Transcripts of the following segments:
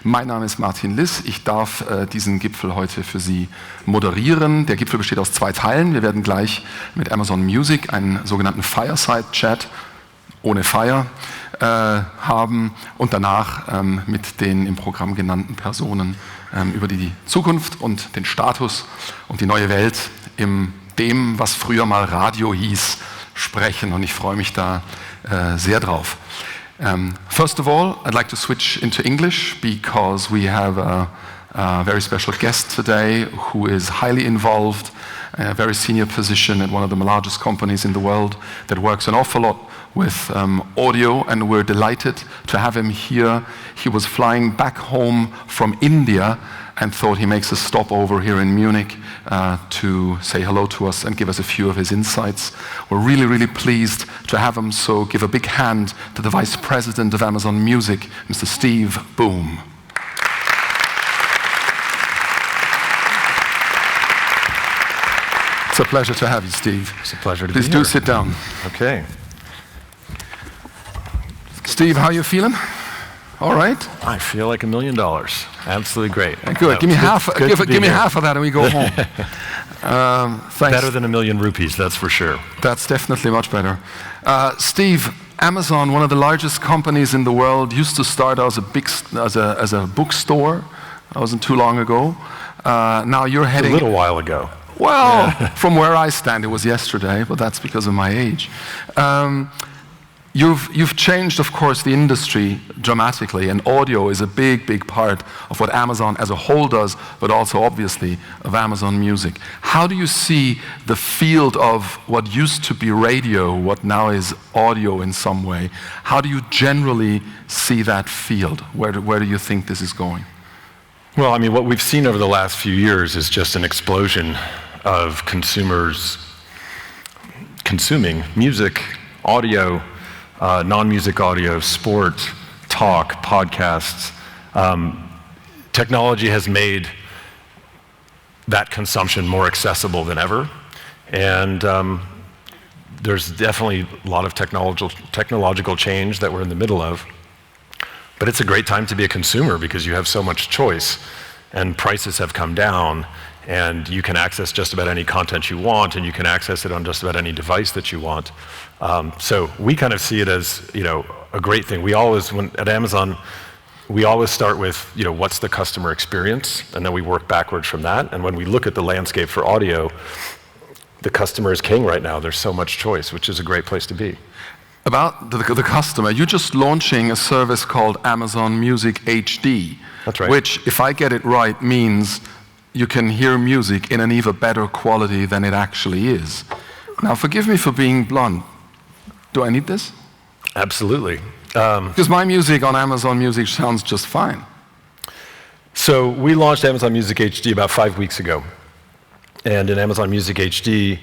Mein Name ist Martin Liss. Ich darf diesen Gipfel heute für Sie moderieren. Der Gipfel besteht aus 2 Teilen. Wir werden gleich mit Amazon Music einen sogenannten Fireside-Chat ohne Fire haben und danach mit den im Programm genannten Personen über die Zukunft und den Status und die neue Welt in dem, was früher mal Radio hieß, sprechen. Und ich freue mich da sehr drauf. First of all, I'd like to switch into English because we have a very special guest today who is highly involved, a very senior position at one of the largest companies in the world that works an awful lot with audio, and we're delighted to have him here. He was flying back home from India and thought he makes a stop over here in Munich to say hello to us and give us a few of his insights. We're really, really pleased to have him, so give a big hand to the Vice President of Amazon Music, Mr. Steve Boom. It's a pleasure to have you, Steve. It's a pleasure to be here. Please do sit down. Okay. Steve, how are you feeling? All right? I feel like $1 million. Absolutely great. Good. Give me half. Give me half of that, and we go home. Thanks. Better than 1 million rupees, that's for sure. That's definitely much better. Steve, Amazon, one of the largest companies in the world, used to start as a bookstore. That wasn't too long ago. Now you're heading a little while ago. Well, from where I stand, it was yesterday, but that's because of my age. You've changed, of course, the industry dramatically, and audio is a big, big part of what Amazon as a whole does, but also, obviously, of Amazon Music. How do you see the field of what used to be radio, what now is audio in some way? How do you generally see that field? Where do you think this is going? Well, I mean, what we've seen over the last few years is just an explosion of consumers consuming music, audio, non-music audio, sport, talk, podcasts. Technology has made that consumption more accessible than ever. And there's definitely a lot of technological change that we're in the middle of. But it's a great time to be a consumer because you have so much choice and prices have come down and you can access just about any content you want and you can access it on just about any device that you want. So we kind of see it as, a great thing. We always, at Amazon, we always start with, what's the customer experience, and then we work backwards from that. And when we look at the landscape for audio, the customer is king right now. There's so much choice, which is a great place to be. About the customer, you're just launching a service called Amazon Music HD. That's right. Which, if I get it right, means you can hear music in an even better quality than it actually is. Now, forgive me for being blunt. Do I need this? Absolutely. Because my music on Amazon Music sounds just fine. So we launched Amazon Music HD about 5 weeks ago. And in Amazon Music HD,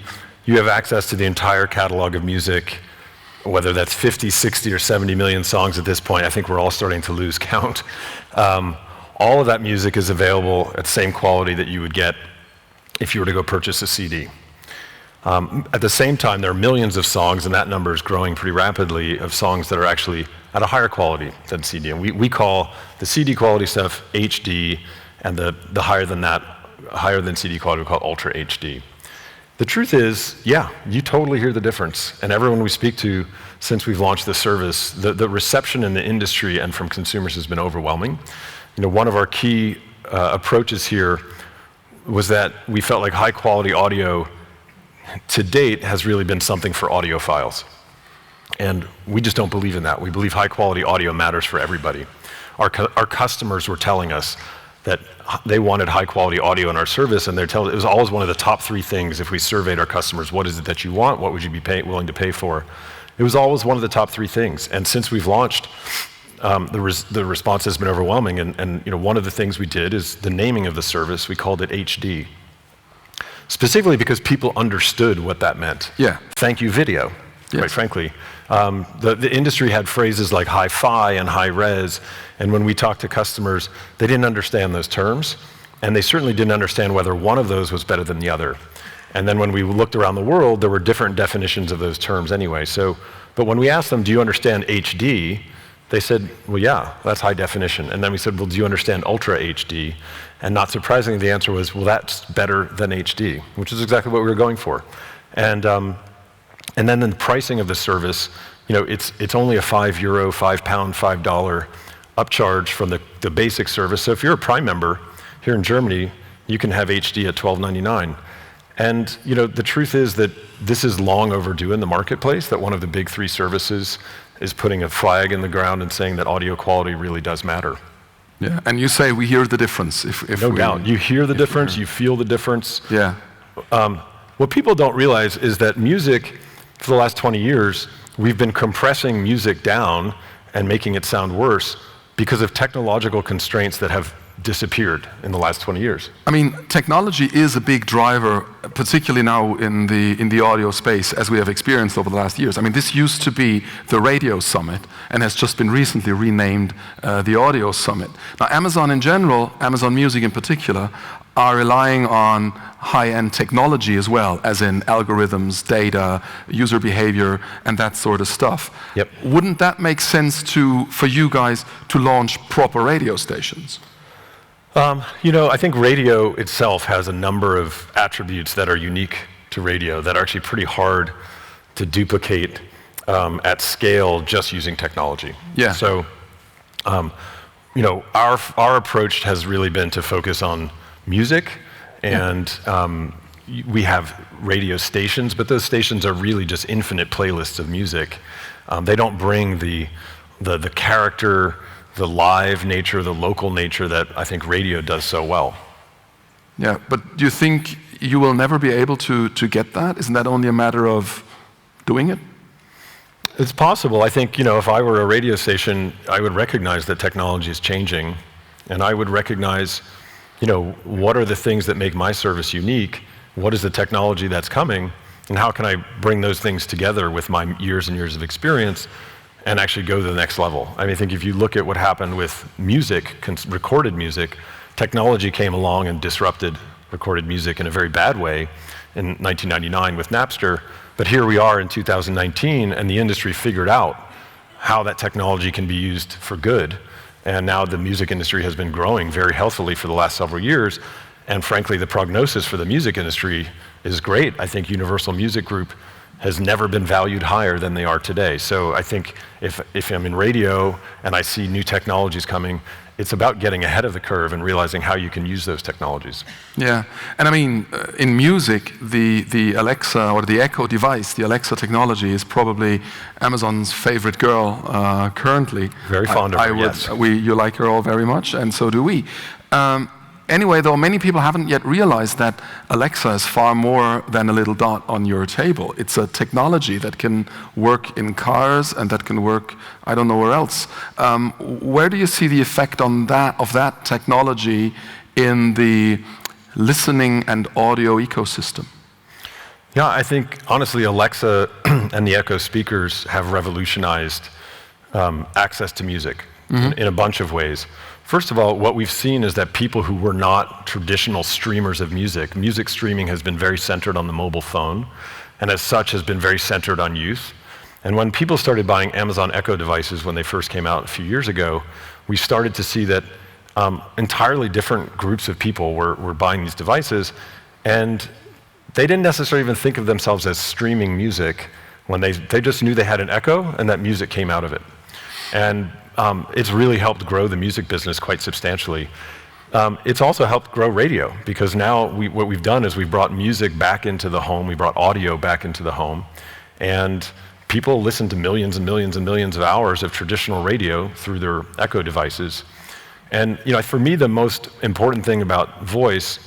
you have access to the entire catalog of music, whether that's 50, 60, or 70 million songs at this point. I think we're all starting to lose count. All of that music is available at the same quality that you would get if you were to go purchase a CD. At the same time, there are millions of songs, and that number is growing pretty rapidly, of songs that are actually at a higher quality than CD. And we call the CD quality stuff HD, and the higher than that, higher than CD quality, we call Ultra HD. The truth is, yeah, you totally hear the difference. And everyone we speak to since we've launched the service, the reception in the industry and from consumers has been overwhelming. One of our key approaches here was that we felt like high quality audio to date has really been something for audiophiles. And we just don't believe in that. We believe high quality audio matters for everybody. Our customers were telling us that they wanted high quality audio in our service, and it was always one of the top 3 things if we surveyed our customers, what is it that you want, what would you be willing to pay for? It was always one of the top 3 things. And since we've launched, the response has been overwhelming, and one of the things we did is the naming of the service, we called it HD. Specifically because people understood what that meant. Yeah. Thank you, video, yes. Quite frankly. The industry had phrases like hi-fi and high-res, and when we talked to customers, they didn't understand those terms, and they certainly didn't understand whether one of those was better than the other. And then when we looked around the world, there were different definitions of those terms anyway. But when we asked them, do you understand HD, They said, well, yeah, that's high definition. And then we said, well, do you understand Ultra HD? And not surprisingly, the answer was, well, that's better than HD, which is exactly what we were going for. And then the pricing of the service, it's only a €5, £5, $5 upcharge from the basic service. So if you're a Prime member here in Germany, you can have HD at $12.99. And the truth is that this is long overdue in the marketplace, that one of the big three services is putting a flag in the ground and saying that audio quality really does matter. Yeah, and you say we hear the difference. No doubt. You hear the difference, you feel the difference. Yeah. What people don't realize is that music, for the last 20 years, we've been compressing music down and making it sound worse because of technological constraints that have disappeared in the last 20 years. I mean, technology is a big driver, particularly now in the audio space, as we have experienced over the last years. I mean, this used to be the Radio Summit and has just been recently renamed the Audio Summit. Now, Amazon in general, Amazon Music in particular, are relying on high-end technology as well, as in algorithms, data, user behavior, and that sort of stuff. Yep. Wouldn't that make sense for you guys to launch proper radio stations? I think radio itself has a number of attributes that are unique to radio that are actually pretty hard to duplicate at scale just using technology. Yeah. So, our approach has really been to focus on music, and we have radio stations, but those stations are really just infinite playlists of music. They don't bring the character, the live nature, the local nature that I think radio does so well. Yeah, but do you think you will never be able to get that? Isn't that only a matter of doing it? It's possible. I think, if I were a radio station, I would recognize that technology is changing, and I would recognize, what are the things that make my service unique? What is the technology that's coming? And how can I bring those things together with my years and years of experience and actually go to the next level? I mean, I think if you look at what happened with music, recorded music, technology came along and disrupted recorded music in a very bad way in 1999 with Napster. But here we are in 2019, and the industry figured out how that technology can be used for good. And now the music industry has been growing very healthily for the last several years. And frankly, the prognosis for the music industry is great. I think Universal Music Group has never been valued higher than they are today. So I think if I'm in radio and I see new technologies coming, it's about getting ahead of the curve and realizing how you can use those technologies. Yeah, and I mean, in music, the Alexa or the Echo device, the Alexa technology is probably Amazon's favorite girl currently. Very fond of her, yes. You like her all very much, and so do we. Anyway, though, many people haven't yet realized that Alexa is far more than a little dot on your table. It's a technology that can work in cars and that can work, I don't know where else. Where do you see the effect of that technology in the listening and audio ecosystem? Yeah, I think, honestly, Alexa and the Echo speakers have revolutionized access to music in a bunch of ways. First of all, what we've seen is that people who were not traditional streamers of music streaming has been very centered on the mobile phone, and as such has been very centered on youth. And when people started buying Amazon Echo devices when they first came out a few years ago, we started to see that entirely different groups of people were buying these devices, and they didn't necessarily even think of themselves as streaming music when they just knew they had an Echo and that music came out of it. And it's really helped grow the music business quite substantially. It's also helped grow radio, because now what we've done is we've brought music back into the home, we brought audio back into the home, and people listen to millions and millions and millions of hours of traditional radio through their Echo devices. And for me, the most important thing about voice,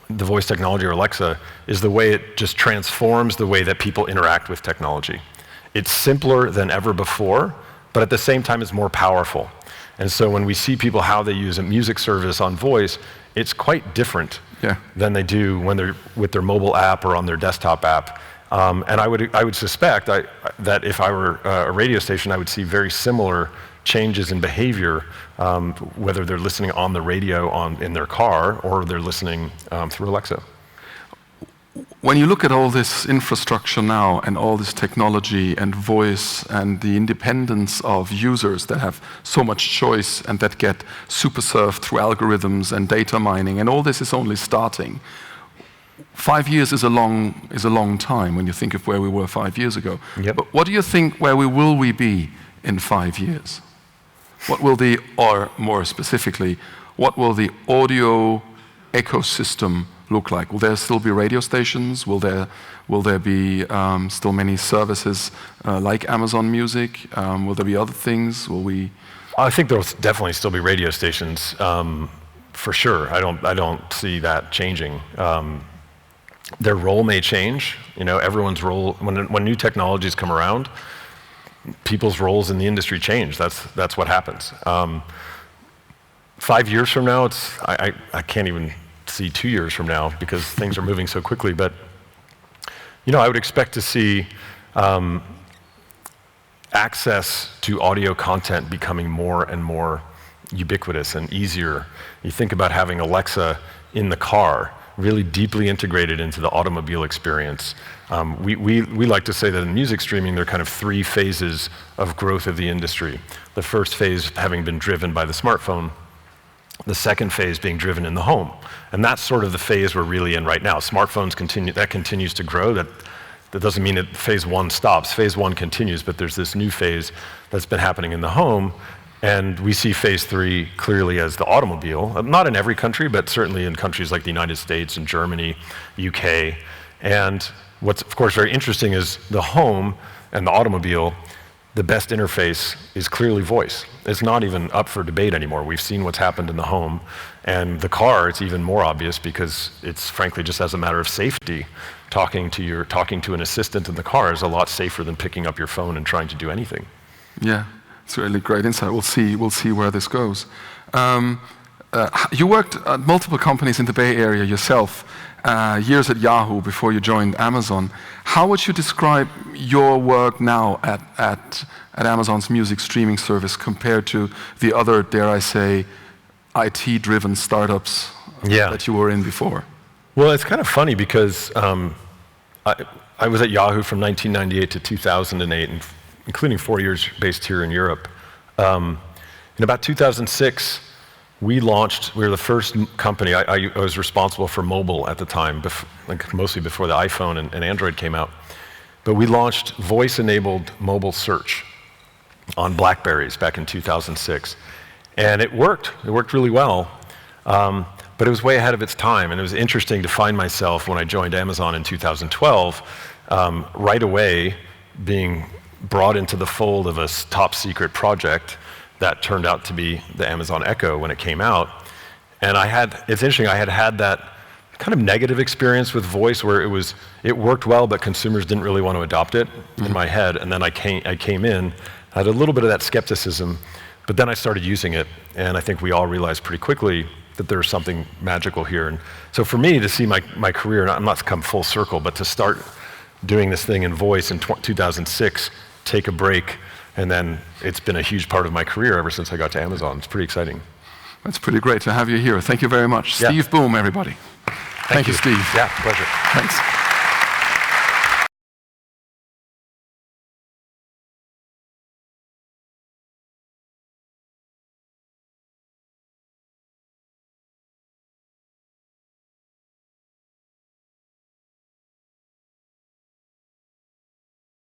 the voice technology or Alexa, is the way it just transforms the way that people interact with technology. It's simpler than ever before, but at the same time it's more powerful. And so when we see people how they use a music service on voice, it's quite different than they do when they're with their mobile app or on their desktop app. And I would suspect that if I were a radio station, I would see very similar changes in behavior, whether they're listening on the radio in their car or they're listening through Alexa. when you look at all this infrastructure now and all this technology and voice and the independence of users that have so much choice and that get super served through algorithms and data mining, and all this is only starting. 5 years is a long time when you think of where we were 5 years ago. Yep. But what do you think, where will we be in 5 years? What will or more specifically, what will the audio ecosystem look like? Will there still be radio stations? Will there be still many services like Amazon Music? Will there be other things? I think there'll definitely still be radio stations, for sure. I don't see that changing. Their role may change. Everyone's role when new technologies come around, people's roles in the industry change. That's what happens. 5 years from now, I can't even see 2 years from now because things are moving so quickly. But I would expect to see access to audio content becoming more and more ubiquitous and easier. You think about having Alexa in the car, really deeply integrated into the automobile experience. We like to say that in music streaming, there are kind of 3 phases of growth of the industry. The first phase having been driven by the smartphone, the second phase being driven in the home. And that's sort of the phase we're really in right now. Smartphones continues to grow. That doesn't mean that phase 1 stops. Phase 1 continues, but there's this new phase that's been happening in the home. And we see phase 3 clearly as the automobile, not in every country, but certainly in countries like the United States and Germany, UK. And what's, of course, very interesting is the home and the automobile, the best interface is clearly voice. It's not even up for debate anymore. We've seen what's happened in the home. And the car, it's even more obvious because it's frankly just as a matter of safety. Talking to an assistant in the car is a lot safer than picking up your phone and trying to do anything. Yeah. It's really great insight. We'll see where this goes. You worked at multiple companies in the Bay Area yourself, years at Yahoo before you joined Amazon. How would you describe your work now at Amazon's music streaming service compared to the other, dare I say, IT-driven startups that you were in before? Well, it's kind of funny because I was at Yahoo from 1998 to 2008, and including 4 years based here in Europe. In about 2006, we were the first company. I was responsible for mobile at the time, mostly before the iPhone and Android came out. But we launched voice-enabled mobile search on BlackBerries back in 2006. And it worked. It worked really well. But it was way ahead of its time. And it was interesting to find myself when I joined Amazon in 2012, right away being brought into the fold of a top secret project that turned out to be the Amazon Echo when it came out. And it's interesting, I had that kind of negative experience with voice where it worked well, but consumers didn't really want to adopt it in my head. And then I came in, I had a little bit of that skepticism, but then I started using it. And I think we all realized pretty quickly that there's something magical here. And so for me to see my career, and I'm not come full circle, but to start doing this thing in voice in 2006, take a break, and then it's been a huge part of my career ever since I got to Amazon. It's pretty exciting. That's pretty great to have you here. Thank you very much. Yeah. Steve Boom, everybody. Thank you, Steve. Yeah, pleasure. Thanks.